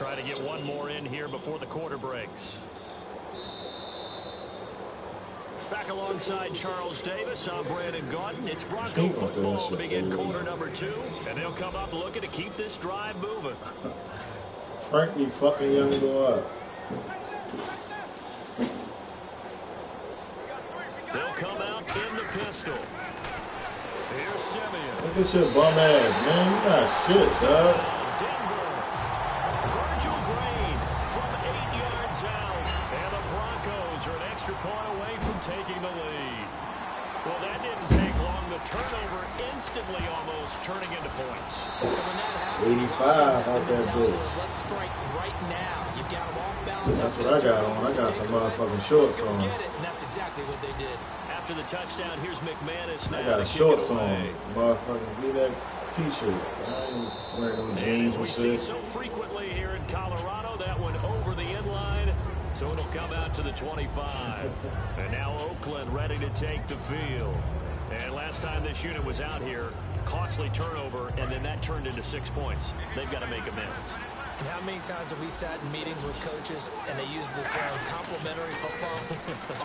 try to get one more in here before the quarter breaks. Back alongside Charles Davis, I'm Brandon Gordon. It's Bronco football to begin quarter number 2, and they'll come up looking to keep this drive moving. Frankie fucking young boy. They'll come out in the pistol. Here's Simeon. Look at your bum ass, man. You got shit, dog. Denver. Virgil Green from 8 yards out. And the Broncos are an extra point away from taking the lead. Well, that didn't take long. The turnover instantly almost turning into points. And when that happens, 85 out that bitch. Let's strike right now. You've got them off balance. That's what I got on. I got some motherfucking shorts on. Get it, and that's exactly what they did. After the touchdown, here's McManus now. I got shorts on. Motherfucking V-neck t-shirt. I ain't wearing no jeans and and we see shit. so frequently here in Colorado, that one over the end line. So it'll come out to the 25. And now Oakland ready to take the field. And last time this unit was out here, costly turnover, and then that turned into 6 points. They've got to make amends. And how many times have we sat in meetings with coaches and they use the term complementary football?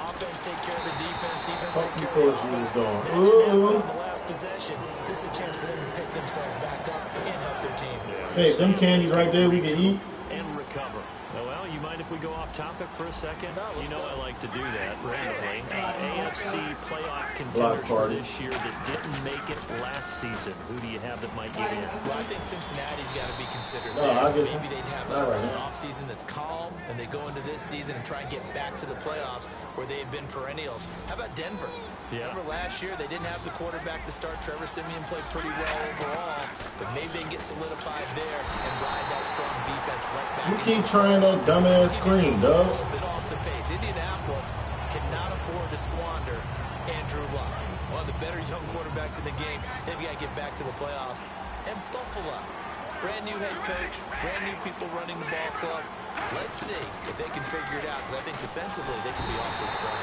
Offense take care of the defense, defense take care of the offense. On the last possession, this is a chance for them to pick themselves back up and help their team. Hey, them candies right there we can eat. And recover. Well, you mind if we go off topic for a second? No, you know I like to do that randomly. AFC playoff contenders for this year that didn't make it last season. Who do you have that might get in? Well, I think Cincinnati's got to be considered. Maybe they'd have an offseason that's calm, and they go into this season and try and get back to the playoffs where they had been perennials. How about Denver? Yeah. Remember last year, they didn't have the quarterback to start. Trevor Siemian played pretty well overall, but maybe they can get solidified there and ride that strong defense right back. You keep trying that dumbass screen, dog. A little bit off the pace. Indianapolis cannot afford to squander Andrew Luck, one of the better young quarterbacks in the game. They've got to get back to the playoffs. And Buffalo, brand new head coach, brand new people running the ball club. Let's see if they can figure it out, because I think defensively they can be awfully strong.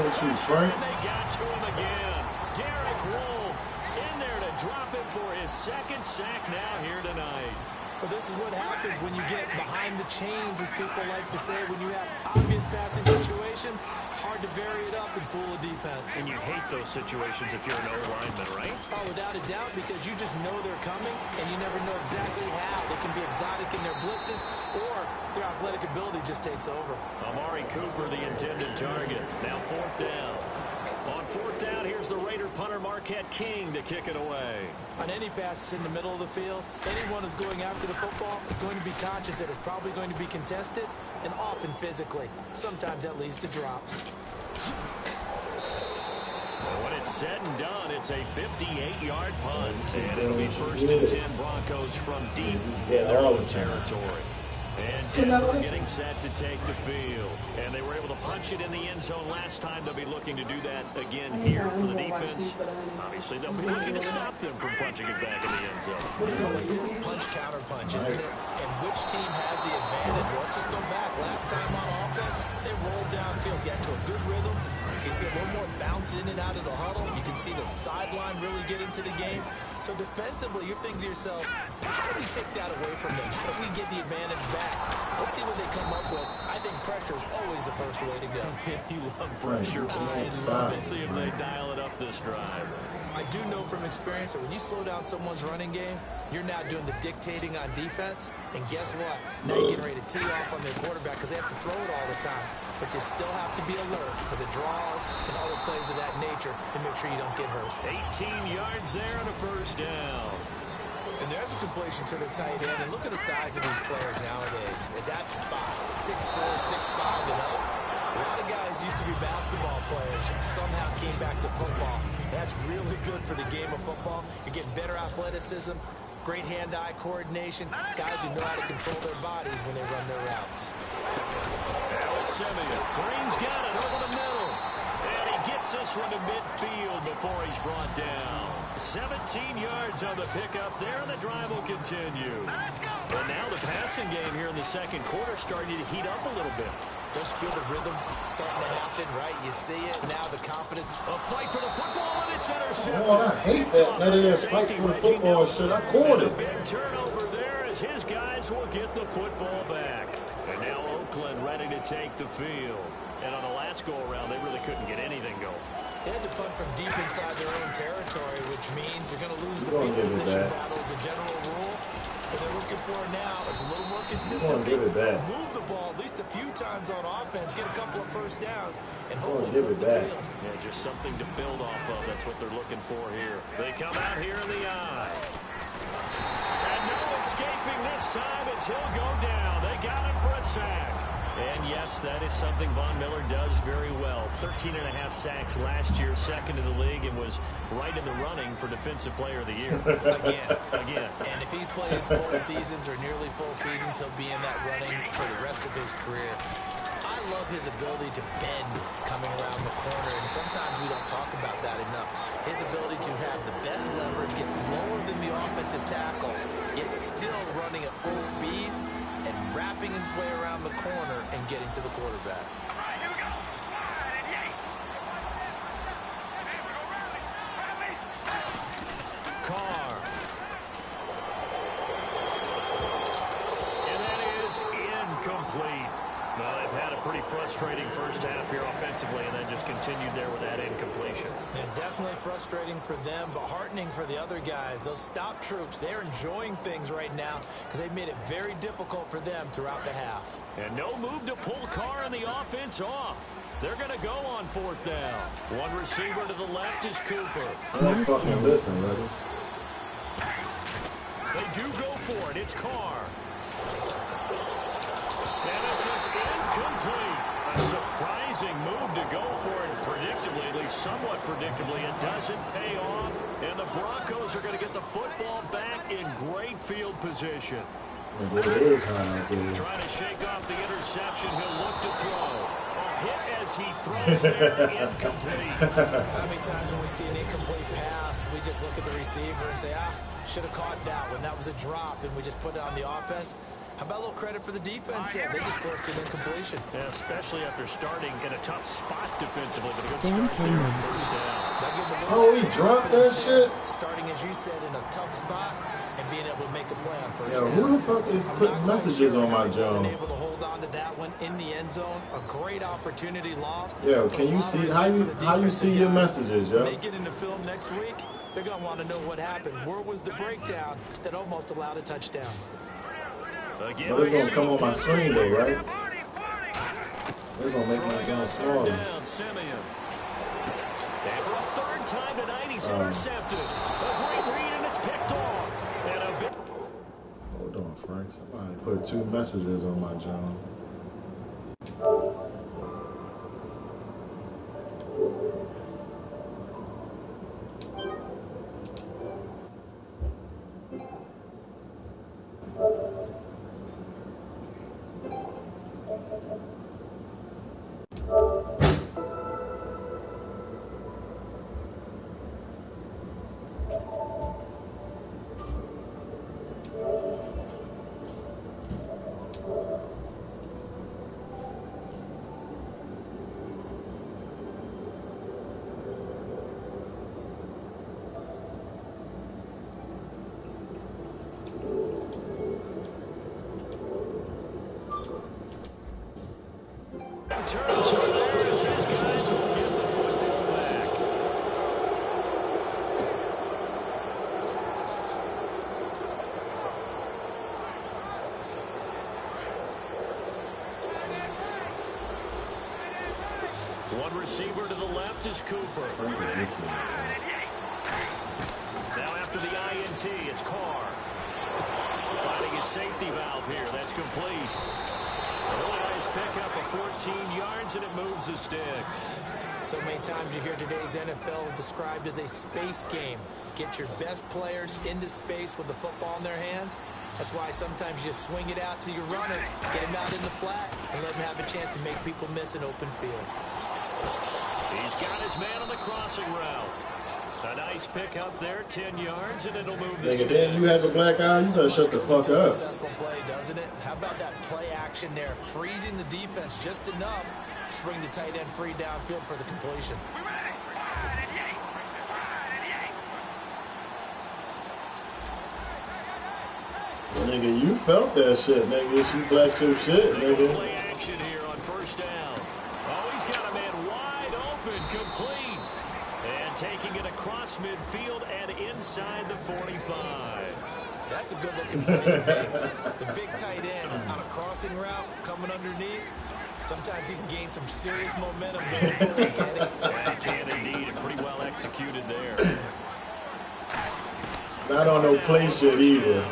With you, Frank. And they got to him again. Derek Wolfe in there to drop it for his second sack now here tonight. But this is what happens when you get behind the chains, as people like to say. When you have obvious passing situations, hard to vary it up and fool a defense. And you hate those situations if you're an O-lineman, right? Oh, without a doubt, because you just know they're coming, and you never know exactly how. They can be exotic in their blitzes, or their athletic ability just takes over. Amari Cooper, the intended target. Now 4th down. On 4th down, here's the Raider punter Marquette King to kick it away. On any passes in the middle of the field, anyone who's going after the football is going to be conscious that it's probably going to be contested, and often physically. Sometimes that leads to drops. Well, when it's said and done, it's a 58-yard punt, and it'll be 1st and 10 Broncos from deep in their own territory. And Denver getting set to take the field. And they were able to punch it in the end zone last time. They'll be looking to do that again here for the defense. Obviously, they'll be looking to stop them from punching it back in the end zone. It's just punch, counter punch, isn't it? And which team has the advantage? Let's just go back. Last time on offense, they rolled downfield, got to a good rhythm. You can see a little more bounce in and out of the huddle. You can see the sideline really get into the game. So defensively, you're thinking to yourself, how do we take that away from them? How do we get the advantage back? Let's see what they come up with. I think pressure is always the first way to go. You love pressure. Let's see if they dial it up this drive. I do know from experience that when you slow down someone's running game, you're now doing the dictating on defense. And guess what? Now you're getting ready to tee off on their quarterback because they have to throw it all the time. But you still have to be alert for the draws and other plays of that nature to make sure you don't get hurt. 18 yards there and a 1st down. And there's a completion to the tight end. And look at the size of these players nowadays. At that spot, 6'4", 6'5", and up. A lot of guys used to be basketball players, somehow came back to football. That's really good for the game of football. You're getting better athleticism, great hand-eye coordination, guys who know how to control their bodies when they run their routes. Alex Simeon. Green's got it over the middle. And he gets this one to midfield before he's brought down. 17 yards on the pickup there, and the drive will continue. And now the passing game here in the second quarter starting to heat up a little bit. Don't you feel the rhythm starting to happen, right? You see it, now the confidence. A fight for the football, and it's intercepted. Oh, I hate that. That is fight for the football shit. I caught it. Big turnover there, as his guys will get the football back. And now Oakland ready to take the field. And on the last go-around, they really couldn't get anything going. They had to punt from deep inside their own territory, which means you're going to lose the field position battle as a general rule. What they're looking for now is a little more consistency. Move the ball at least a few times on offense, get a couple of first downs, and hopefully flip the field. Yeah, just something to build off of. That's what they're looking for here. They come out here in the eye. And no escaping this time as he'll go down. They got him for a sack. And yes, that is something Von Miller does very well. 13.5 sacks last year, second in the league, and was right in the running for Defensive Player of the Year. Again. And if he plays full seasons or nearly full seasons, he'll be in that running for the rest of his career. I love his ability to bend coming around the corner, and sometimes we don't talk about that enough. His ability to have the best leverage, get lower than the offensive tackle, yet still running at full speed and wrapping his way around the corner and getting to the quarterback. All right, here we go. Carr. And that is incomplete. Well, they've had a pretty frustrating first half here offensively, and then just continued there with that incompletion. And definitely frustrating for them, but heartening for the other guys. Those stop troops, they're enjoying things right now because they've made it very difficult for them throughout the half. And no move to pull Carr and the offense off. They're going to go on fourth down. One receiver to the left is Cooper. Don't fucking listen, buddy. They do go for it. It's Carr. And this is incomplete. A surprising move to go for it predictably, at least somewhat predictably. It doesn't pay off, and the Broncos are going to get the football back in great field position. Trying to shake off the interception. He'll look to throw. A hit as he throws there, incomplete. How many times when we see an incomplete pass, we just look at the receiver and say, should have caught that one. That was a drop, and we just put it on the offense. How about a little credit for the defense there? They just forced an incompletion. Yeah, especially after starting in a tough spot defensively, but a good start there on first down. Oh, he dropped that shit? Starting, as you said, in a tough spot and being able to make a play on first down. Who the fuck is putting messages on my job? Wasn't able to hold on to that one in the end zone. A great opportunity lost. Yeah, can you see how you see your messages, yo? When they get into film next week, they're going to want to know what happened. Where was the breakdown that almost allowed a touchdown? Again, but it's going to come on my screen, though, right? It's going to make my gun smaller. And for a third time tonight, he's intercepted. A great read, and it's picked off. And a big... Hold on, Frank. Somebody put 2 messages on my job. One receiver to the left is Cooper. Now after the INT, it's Carr. Finding his safety valve here. That's complete. A really nice pickup of 14 yards, and it moves the sticks. So many times you hear today's NFL described as a space game. Get your best players into space with the football in their hands. That's why sometimes you swing it out to your runner, get him out in the flat, and let him have a chance to make people miss an open field. He's got his man on the crossing route. A nice pickup there, 10 yards, and it'll move the sticks. Damn, you have a black eye, you better shut the fuck up. Successful play, doesn't it? How about that play action there, freezing the defense just enough to bring the tight end free downfield for the completion. Nigga, you felt that shit, nigga. She blacked your shit, nigga. Play action here on first down. Oh, he's got a man wide open, complete. And taking it across midfield and inside the 45. That's a good-looking play. The big tight end on a crossing route coming underneath. Sometimes he can gain some serious momentum going forward, can he? Yeah, he can indeed, and pretty well executed there. Not on no play shit either.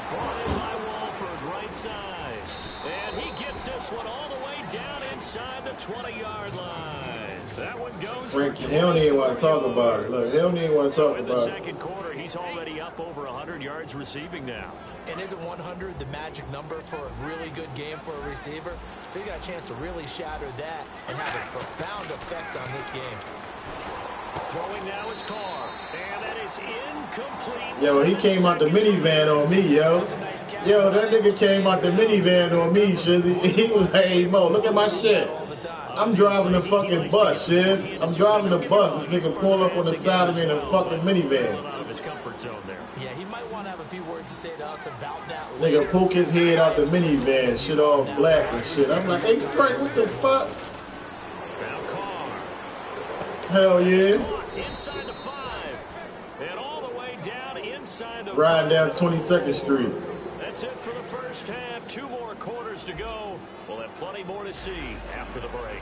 Brought in by Walford, right side. And he gets this one all the way down inside the 20-yard line. That one goes Frank, for he don't even want to talk about it. Look, he don't even want to talk in the about it. second quarter, he's already up over 100 yards receiving now. And isn't 100 the magic number for a really good game for a receiver? So he got a chance to really shatter that and have a profound effect on this game. Throwing now is Carr, and that is incomplete. Yo, he came out the minivan on me, yo. Yo, that nigga came out the minivan on me, Shizzy. He was like, hey, Mo, look at my shit. I'm driving a fucking bus, Shiz. I'm driving a bus. This nigga pulled up on the side of me in a fucking minivan. Out of his comfort zone there. Yeah, he might want to have a few words to say to us about that. Nigga poke his head out the minivan, shit all black and shit. I'm like, hey, Frank, what the fuck? Now Carr. Hell yeah. Inside the 5. And all the way down inside the Riding down 22nd Street. That's it for the first half. 2 more quarters to go. We'll have plenty more to see after the break.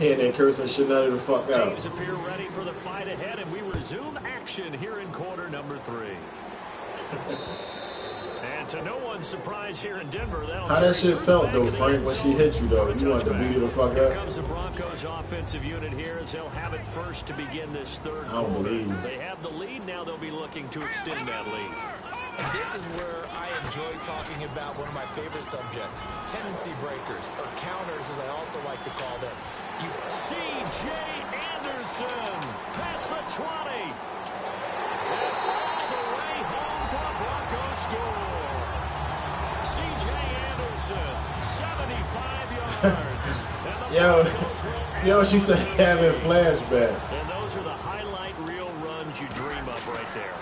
And they cursing shit out of the fuck out. Teams appear ready for the fight ahead, and we resume action here in quarter number 3. And to no one's surprise here in Denver, how that shit felt though, Frank, when she hit you though? You wanted to beat her the fuck Here up? comes the Broncos offensive unit here as they'll have it first to begin this third I don't quarter. believe you. They have the lead. Now they'll be looking to extend that lead. And this is where I enjoy talking about one of my favorite subjects, tendency breakers, or counters as I also like to call them. C.J. Anderson past the 20. And all the way home for a Broncos score. C.J. Anderson, 75 yards. Yo, she said having flashbacks. And those are the highlight reel runs you dream of right there.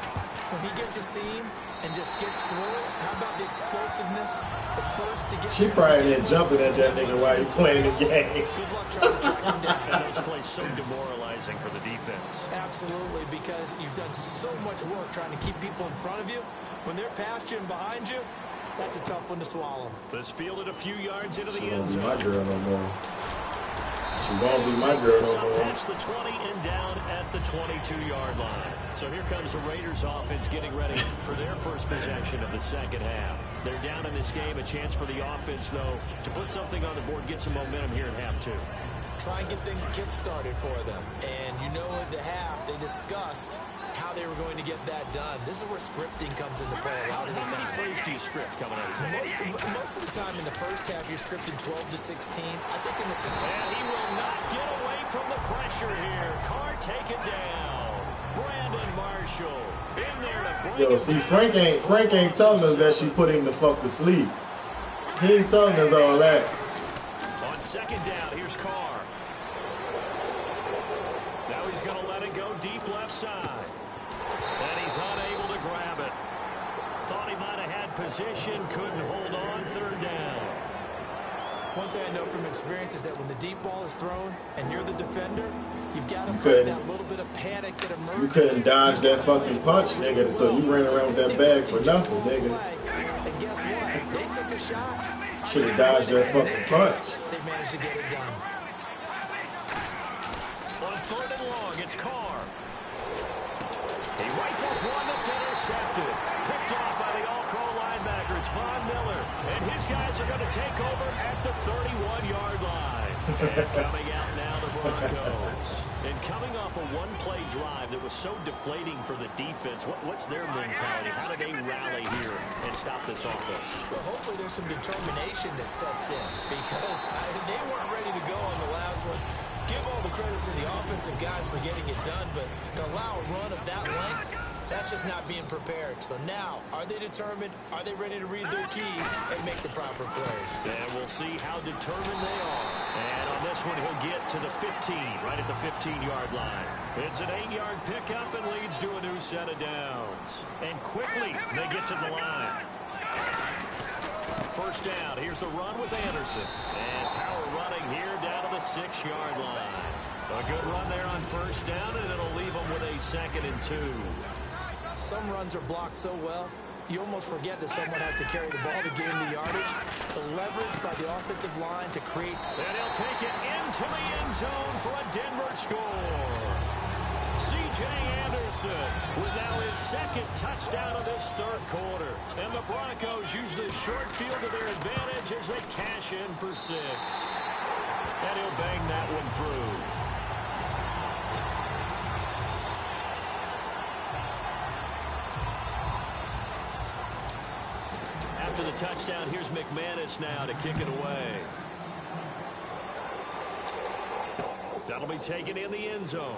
When he gets a seam and just gets through it, how about the explosiveness? The burst to get. She probably there jumping at that nigga while he playing the game. Good luck trying to track him down. And those plays so demoralizing for the defense. Absolutely, because you've done so much work trying to keep people in front of you. When they're past you and behind you, that's a tough one to swallow. This fielded a few yards into the She end won't be zone. my girl no more. She won't be my girl no Up more. past the 20 and down at the 22-yard line. So here comes the Raiders offense getting ready for their first possession of the second half. They're down in this game. A chance for the offense, though, to put something on the board, get some momentum here in half 2. Try and get things kick-started for them. And you know at the half, they discussed how they were going to get that done. This is where scripting comes into play a lot of the How many time. plays do you script coming out of the second? Most of the time in the first half, you're scripting 12 to 16. I think in the second And he will not get away from the pressure here. Carr taken down. Brandon Marshall in there to bring Yo, it see, back. Frank ain't telling us that she put him the fuck to sleep. He ain't telling us all that. On second down, here's Carr. Now he's going to let it go deep left side. And he's unable to grab it. Thought he might have had position, couldn't hold on, third down. One thing I know from experience is that when the deep ball is thrown and you're the defender, you've got to couldn't- find that little bit of panic that emerges. You couldn't dodge that fucking punch, nigga, so you ran around with that bag for nothing, nigga. And guess what? They took a shot. Should have dodged that In this fucking punch. case, they managed to get it done. On third and long, it's Carr. He rifles one that's intercepted. Picked off by the all-pro linebacker. It's Von Miller. And his guys are going to take over at the 31-yard line. And coming out now, the Broncos. And coming off a one-play drive that was so deflating for the defense, what's their mentality? How do they rally here and stop this offense? Well, hopefully there's some determination that sets in because they weren't ready to go on the last one. Give all the credit to the offensive guys for getting it done, but to allow a run of that length, That's just not being prepared. So now, are they determined? Are they ready to read their keys and make the proper plays? And we'll see how determined they are. And on this one, he'll get to the 15, right at the 15-yard line. It's an 8-yard pickup and leads to a new set of downs. And quickly, they get to the line. First down, here's the run with Anderson. And power running here down to the 6-yard line. A good run there on first down, and it'll leave them with a 2nd and 2. Some runs are blocked so well, you almost forget that someone has to carry the ball to gain the yardage. The leverage by the offensive line to create. And he'll take it into the end zone for a Denver score. C.J. Anderson with now his 2nd touchdown of this 3rd quarter. And the Broncos use the short field to their advantage as they cash in for 6. And he'll bang that one through. After the touchdown, here's McManus now to kick it away. That'll be taken in the end zone.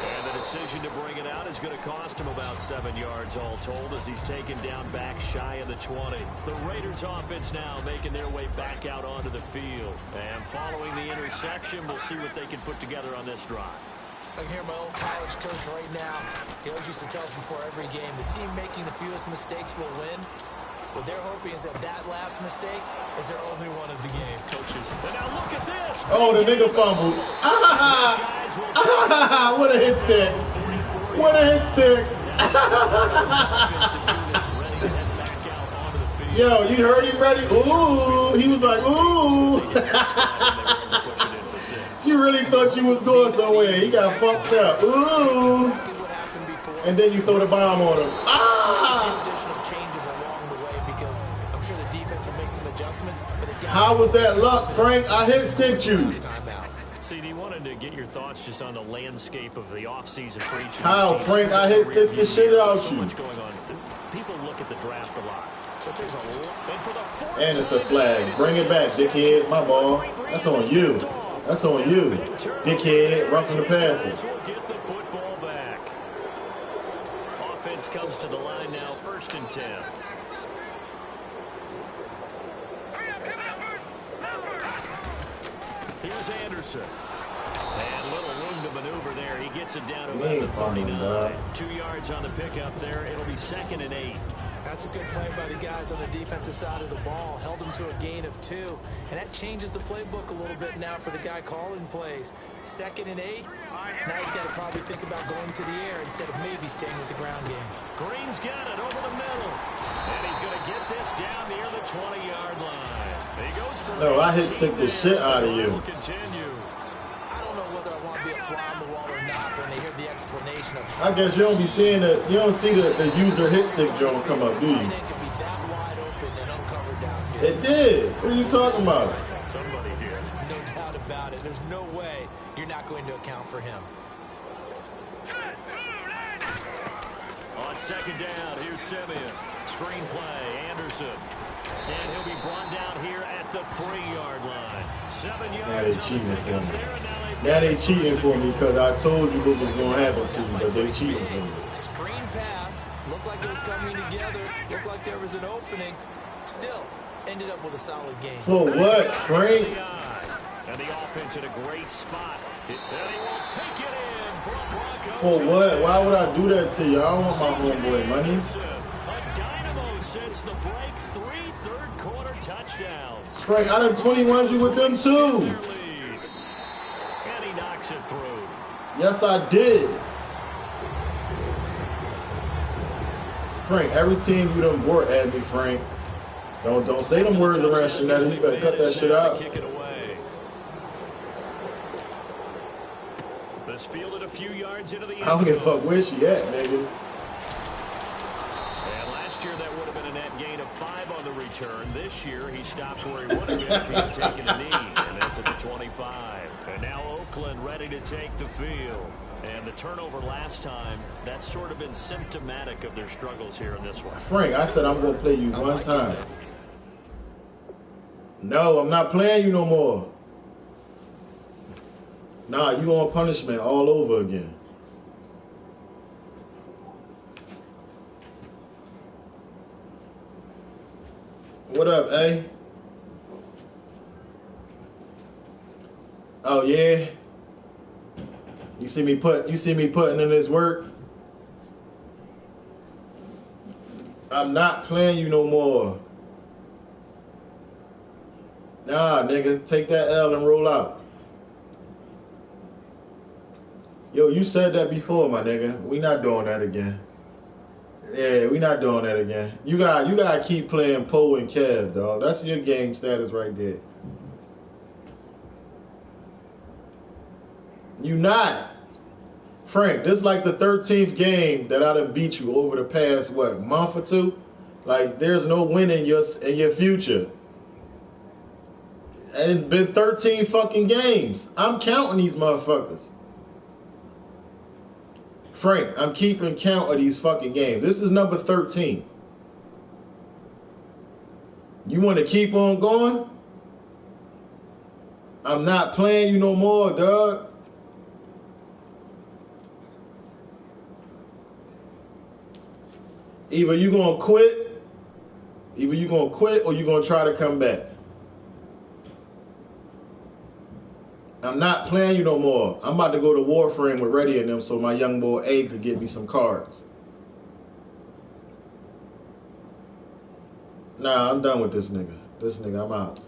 And the decision to bring it out is going to cost him about 7 yards all told as he's taken down back shy of the 20. The Raiders offense now making their way back out onto the field. And following the interception, we'll see what they can put together on this drive. I can hear my old college coach right now. He always used to tell us before every game, the team making the fewest mistakes will win. What they're hoping is that last mistake is their only one of the game. Coaches. And now look at this. Oh, the nigga fumbled. What a hit stick. What a hit stick. Yo, you heard him ready? Ooh. He was like, ooh. You really thought you was going somewhere. He got fucked up. Ooh. And then you throw the bomb on him. How was that luck, Frank? I hit stick you. CD, wanted to get your thoughts just on the landscape of the offseason for each. How, Frank? I hit stick the shit out you. So much going on. People look at the draft a lot, but there's a lot. And it's a flag. Bring it back, dickhead. My ball. That's on you. That's on you, dickhead. Roughing the passes. Get the football back. Offense comes to the line now, 1st and 10. Here's Anderson. And little room to maneuver there. He gets it down to about the 49. 2 yards on the pickup there. It'll be 2nd and 8. That's a good play by the guys on the defensive side of the ball. Held them to a gain of 2. And that changes the playbook a little bit now for the guy calling plays. 2nd and 8. Now he's got to probably think about going to the air instead of maybe staying with the ground game. Green's got it over the middle. And he's going to get this down near the 20-yard line. He goes for no, I hit stick the shit out of you. Continue. I don't know whether I want to be a fly on the wall or not when they hear the explanation of. I guess you don't be seeing the, you don't see the user hit stick joint come up, do you? It did. What are you talking about? Somebody did. No doubt about it. There's no way you're not going to account for him. On 2nd down, here's Simeon. Screen play, Anderson. And he'll be brought down here at the 3-yard line. 7 yards. Now they cheating for me. Now they cheating for me because I told you what was going to happen to me, but they cheating for me. Screen pass. Looked like it was coming together. Looked like there was an opening. Still, ended up with a solid game. For what, Frank? And the offense in a great spot. And he will take it in for a Bronco. For what? Why would I do that to you? I don't want my homeboy money. A dynamo since the break. 3 third-quarter touchdowns. Frank, I done 21 you with them too. And he knocks it through. Yes, I did. Frank, every team you done work at me, Frank. Don't say them words around Chanel. You better cut that shit out. Kick it away. This fielded a few yards into the end I don't give a zone. fuck where she at, nigga. And last year that would have been a net gain of 5 on the return. This year he stopped where he would have been if he had taken a knee. And that's at the 25. And now Oakland ready to take the field. And the turnover last time, that's sort of been symptomatic of their struggles here in this one. Frank, I said I'm going to play you one time. No, I'm not playing you no more. Nah, you on punishment all over again. What up, A? Oh yeah. You see me putting in this work? I'm not playing you no more. Nah, nigga, take that L and roll out. Yo, you said that before, my nigga. We not doing that again. Yeah, we not doing that again. You gotta keep playing Poe and Kev, dog. That's your game status right there. You not. Frank, this is like the 13th game that I done beat you over the past, what, month or two? Like, there's no win in your future. And it's been 13 fucking games. I'm counting these motherfuckers. Frank, I'm keeping count of these fucking games. This is number 13. You want to keep on going? I'm not playing you no more, dog. Either you gonna quit or you gonna try to come back. I'm not playing you no more. I'm about to go to Warframe with Reddy and them so my young boy A could get me some cards. Nah, I'm done with this nigga. This nigga, I'm out.